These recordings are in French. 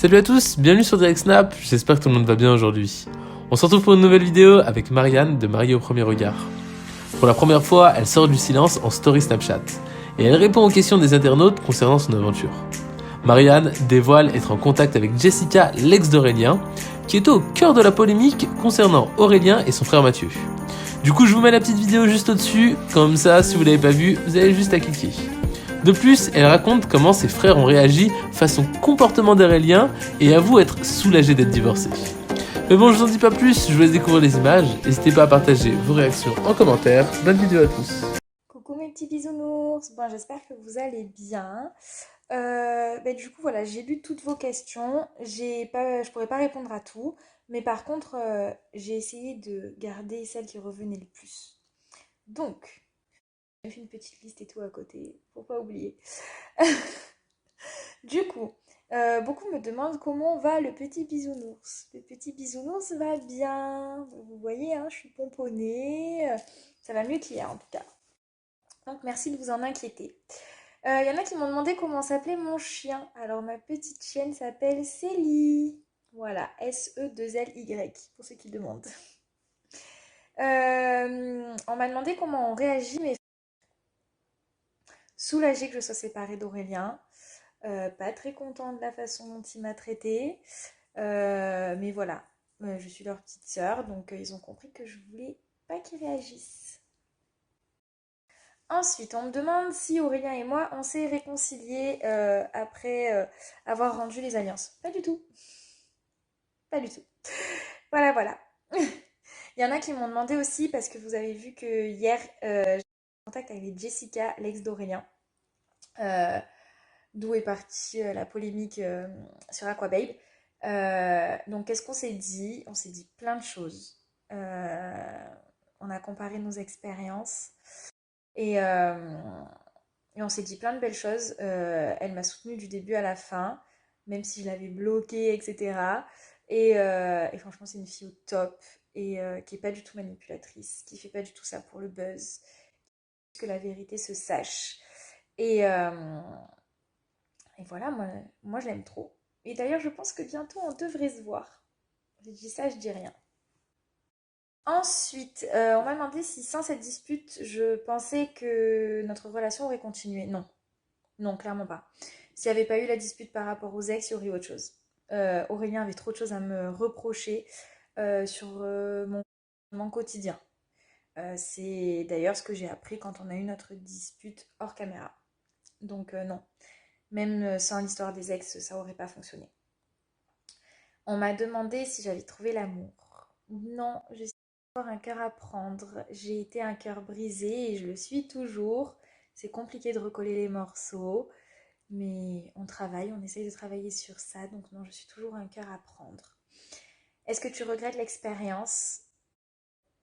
Salut à tous, bienvenue sur Direct Snap, j'espère que tout le monde va bien aujourd'hui. On se retrouve pour une nouvelle vidéo avec Marianne de Mariée au premier regard. Pour la première fois, elle sort du silence en story Snapchat et elle répond aux questions des internautes concernant son aventure. Marianne dévoile être en contact avec Jessica, l'ex d'Aurélien, qui était au cœur de la polémique concernant Aurélien et son frère Mathieu. Du coup, je vous mets la petite vidéo juste au-dessus, comme ça, si vous l'avez pas vue, vous avez juste à cliquer. De plus, elle raconte comment ses frères ont réagi face au comportement d'Aurélien et avoue être soulagée d'être divorcée. Mais bon, je vous en dis pas plus, je vous laisse découvrir les images. N'hésitez pas à partager vos réactions en commentaire. Bonne vidéo à tous. Coucou mes petits bisounours, bon, j'espère que vous allez bien. Du coup voilà, j'ai lu toutes vos questions. Je pourrais pas répondre à tout, mais par contre j'ai essayé de garder celles qui revenaient le plus. Donc, j'ai fait une petite liste et tout à côté pour pas oublier. Du coup, beaucoup me demandent comment va le petit bisounours. Le petit bisounours va bien. Vous voyez, hein, je suis pomponnée. Ça va mieux qu'hier en tout cas. Donc merci de vous en inquiéter. Il y en a qui m'ont demandé comment s'appelait mon chien. Alors ma petite chienne s'appelle Célie. Voilà, S-E-2-L-Y, pour ceux qui demandent. On m'a demandé comment on réagit, mais soulagée que je sois séparée d'Aurélien. Pas très content de la façon dont il m'a traitée. Mais voilà, je suis leur petite sœur, donc ils ont compris que je voulais pas qu'ils réagissent. Ensuite, on me demande si Aurélien et moi, on s'est réconciliés après avoir rendu les alliances. Pas du tout. Pas du tout. Voilà, voilà. Il y en a qui m'ont demandé aussi, parce que vous avez vu que hier, j'étais en contact avec Jessica, l'ex d'Aurélien, euh, d'où est partie la polémique sur Aquababe. Donc, qu'est-ce qu'on s'est dit? On s'est dit plein de choses. On a comparé nos expériences. Et, et on s'est dit plein de belles choses. Elle m'a soutenue du début à la fin, même si je l'avais bloquée, etc. Et franchement, c'est une fille au top et qui est pas du tout manipulatrice, qui fait pas du tout ça pour le buzz, que la vérité se sache. Et, euh, et voilà, moi je l'aime trop. Et d'ailleurs, je pense que bientôt on devrait se voir. Je dis ça, je dis rien. Ensuite, on m'a demandé si sans cette dispute, je pensais que notre relation aurait continué. Non, non, clairement pas. S'il n'y avait pas eu la dispute par rapport aux ex, il y aurait autre chose. Aurélien avait trop de choses à me reprocher sur mon quotidien. C'est d'ailleurs ce que j'ai appris quand on a eu notre dispute hors caméra. Donc non, même sans l'histoire des ex, ça aurait pas fonctionné. On m'a demandé si j'avais trouvé l'amour. Non, je suis encore un cœur à prendre. J'ai été un cœur brisé et je le suis toujours. C'est compliqué de recoller les morceaux. Mais on travaille, on essaye de travailler sur ça, donc non, je suis toujours un cœur à prendre. Est-ce que tu regrettes l'expérience?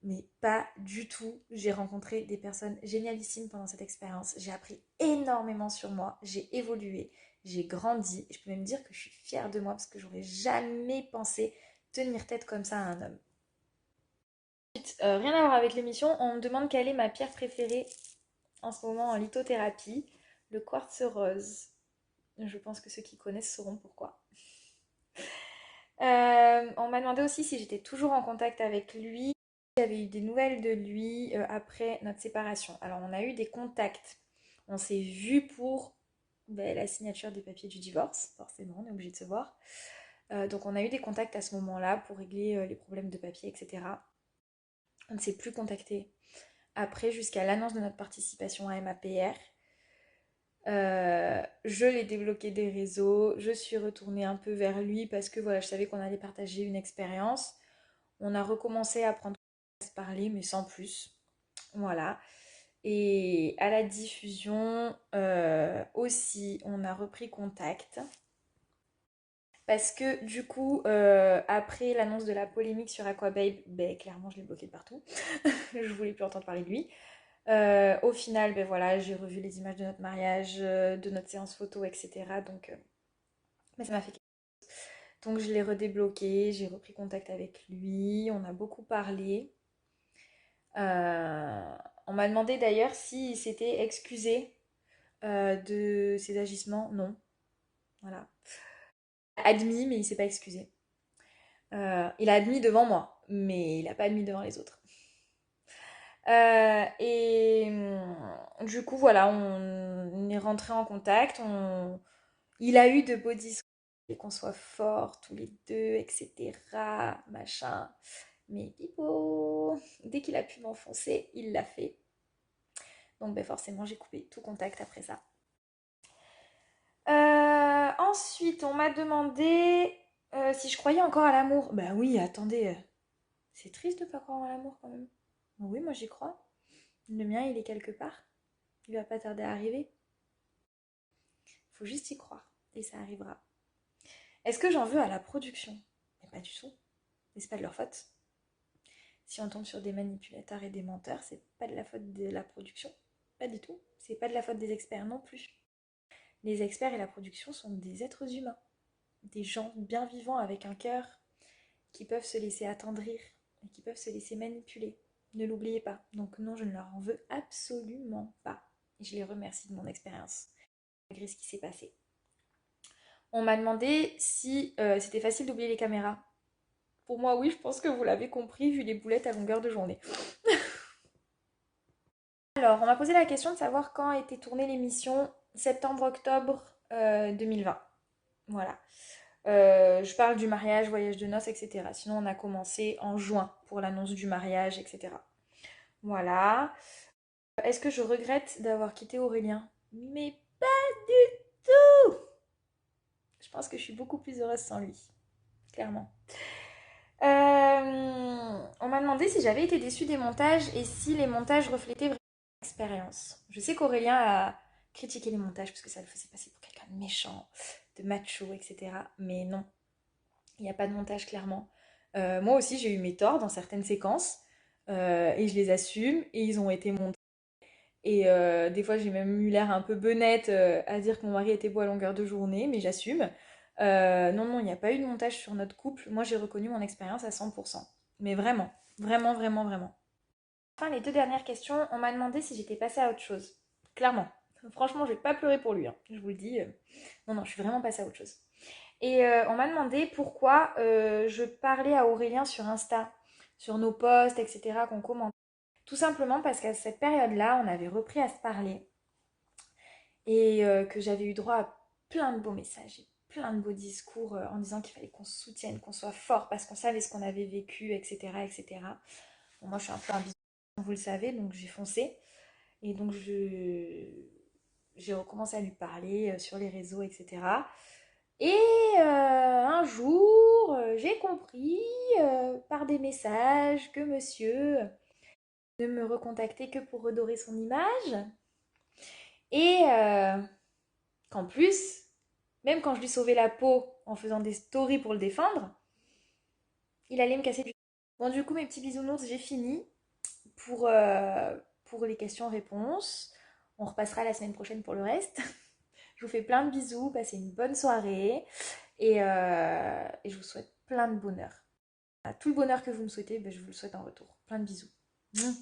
Mais pas du tout. J'ai rencontré des personnes génialissimes pendant cette expérience. J'ai appris énormément sur moi, j'ai évolué, j'ai grandi. Et je peux même dire que je suis fière de moi parce que j'aurais jamais pensé tenir tête comme ça à un homme. Ensuite, rien à voir avec l'émission, on me demande quelle est ma pierre préférée en ce moment en lithothérapie, le quartz rose. Je pense que ceux qui connaissent sauront pourquoi. On m'a demandé aussi si j'étais toujours en contact avec lui. J'avais eu des nouvelles de lui après notre séparation. Alors, on a eu des contacts. On s'est vu pour la signature des papiers du divorce. Forcément, on est obligé de se voir. Donc, on a eu des contacts à ce moment-là pour régler les problèmes de papier, etc. On ne s'est plus contacté après jusqu'à l'annonce de notre participation à MAPR. Je l'ai débloqué des réseaux, je suis retournée un peu vers lui parce que voilà, je savais qu'on allait partager une expérience. On a recommencé à prendre à se parler, mais sans plus. Voilà. Et à la diffusion aussi, on a repris contact. Parce que du coup, après l'annonce de la polémique sur Aquababe, ben, clairement, je l'ai bloqué de partout. Je voulais plus entendre parler de lui. Au final, ben voilà, j'ai revu les images de notre mariage, de notre séance photo, etc. Donc, mais ça m'a fait quelque chose. Donc, je l'ai redébloqué, j'ai repris contact avec lui, on a beaucoup parlé. Euh, on m'a demandé d'ailleurs s'il s'était excusé de ses agissements. Non, voilà. Admis, mais il s'est pas excusé. Il a admis devant moi, mais il n'a pas admis devant les autres. Du coup, voilà, on est rentré en contact. Il a eu de beaux discours, et qu'on soit forts tous les deux, etc. Machin. Mais Pipo, dès qu'il a pu m'enfoncer, il l'a fait. Donc ben, forcément, j'ai coupé tout contact après ça. Ensuite, on m'a demandé si je croyais encore à l'amour. Bah oui, attendez, c'est triste de pas croire à l'amour quand même. Oui, moi j'y crois. Le mien, il est quelque part. Il va pas tarder à arriver. Faut juste y croire et ça arrivera. Est-ce que j'en veux à la production? Mais pas du tout. Mais c'est pas de leur faute. Si on tombe sur des manipulateurs et des menteurs, c'est pas de la faute de la production. Pas du tout. C'est pas de la faute des experts non plus. Les experts et la production sont des êtres humains. Des gens bien vivants avec un cœur qui peuvent se laisser attendrir et qui peuvent se laisser manipuler. Ne l'oubliez pas. Donc non, je ne leur en veux absolument pas. Et je les remercie de mon expérience, malgré ce qui s'est passé. On m'a demandé si c'était facile d'oublier les caméras. Pour moi, oui, je pense que vous l'avez compris vu les boulettes à longueur de journée. Alors, on m'a posé la question de savoir quand a été tournée l'émission septembre-octobre 2020. Voilà. Je parle du mariage, voyage de noces, etc. Sinon, on a commencé en juin pour l'annonce du mariage, etc. Voilà. Est-ce que je regrette d'avoir quitté Aurélien? Mais pas du tout. Je pense que je suis beaucoup plus heureuse sans lui, clairement. On m'a demandé si j'avais été déçue des montages et si les montages reflétaient vraiment l'expérience. Je sais qu'Aurélien a critiqué les montages parce que ça le faisait passer pour quelqu'un de méchant, de macho, etc. Mais non, il n'y a pas de montage clairement. Moi aussi, j'ai eu mes torts dans certaines séquences et je les assume et ils ont été montés. Et des fois, j'ai même eu l'air un peu benette à dire que mon mari était beau à longueur de journée, mais j'assume. Non, non, il n'y a pas eu de montage sur notre couple. Moi, j'ai reconnu mon expérience à 100%. Mais vraiment, vraiment, vraiment, vraiment. Enfin, les deux dernières questions, on m'a demandé si j'étais passée à autre chose. Clairement. Franchement, je vais pas pleurer pour lui, hein. Je vous le dis. Non, non, je suis vraiment passée à autre chose. Et on m'a demandé pourquoi je parlais à Aurélien sur Insta, sur nos posts, etc., qu'on commente. Tout simplement parce qu'à cette période-là, on avait repris à se parler et que j'avais eu droit à plein de beaux messages et plein de beaux discours en disant qu'il fallait qu'on se soutienne, qu'on soit fort parce qu'on savait ce qu'on avait vécu, etc., etc. Bon, moi, je suis un peu un bisou, vous le savez, donc j'ai foncé. Et donc, j'ai recommencé à lui parler sur les réseaux, etc. Et un jour, j'ai compris par des messages que monsieur ne me recontactait que pour redorer son image. Et qu'en plus, même quand je lui sauvais la peau en faisant des stories pour le défendre, il allait me casser du... Bon, du coup, mes petits bisounours, j'ai fini pour les questions-réponses. On repassera la semaine prochaine pour le reste. Je vous fais plein de bisous, passez une bonne soirée et je vous souhaite plein de bonheur. Tout le bonheur que vous me souhaitez, ben, je vous le souhaite en retour. Plein de bisous. Mmh.